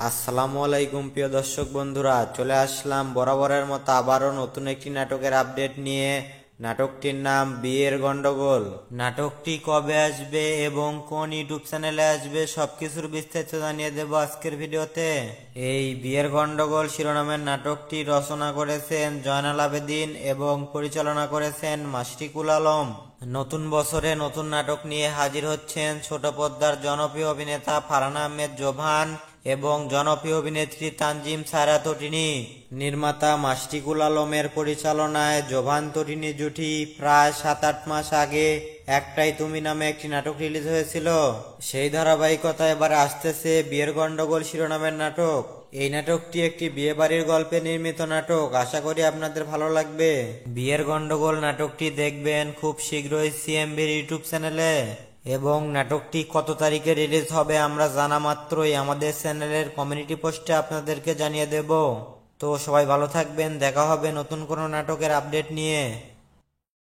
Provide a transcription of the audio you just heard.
আসসালামু আলাইকুম প্রিয় দর্শক বন্ধুরা, চলে আসলাম বরাবরের মতো আবারও নতুন একটি নাটকের আপডেট নিয়ে। নাটকটির নাম বিয়ের গন্ডগোল। নাটকটি কবে আসবে এবং কোন ইউটিউব চ্যানেলে আসবে সবকিছুর বিস্তারিত জানিয়ে দেব আজকের ভিডিওতে। এই বিয়ের গন্ডগোল শিরোনামের নাটকটি রচনা করেছেন জয়নাল আবেদিন এবং পরিচালনা করেছেন মাশরিকুল আলম। নতুন বছরে নতুন নাটক নিয়ে হাজির হচ্ছেন ছোট পর্দার জনপ্রিয় অভিনেতা ফারহান আহমেদ জোভান এবং জনপ্রিয় অভিনেত্রী তানজিম সায়রা তটিনী। নির্মাতা মাশরিকুল আলমের পরিচালনায় জোভান তটিনী জুটি প্রায় 7-8 মাস আগে একটাই তুমি নামে একটি নাটক রিলিজ হয়েছিল। সেই ধারাবাহিকতা এবারে আসতেছে বিয়ের গন্ডগোল শিরোনামের নাটক। এই নাটকটি একটি বিয়ে বাড়ির গল্পে নির্মিত নাটক, আশা করি আপনাদের ভালো লাগবে। বিয়ের গন্ডগোল নাটকটি দেখবেন খুব শীঘ্রই সিএমবির ইউটিউব চ্যানেলে এবং নাটকটি কত তারিখে রিলিজ হবে আমরা জানা মাত্রই আমাদের চ্যানেলের কমিউনিটি পোস্টে আপনাদেরকে জানিয়ে দেব। তো সবাই ভালো থাকবেন, দেখা হবে নতুন কোনো নাটকের আপডেট নিয়ে।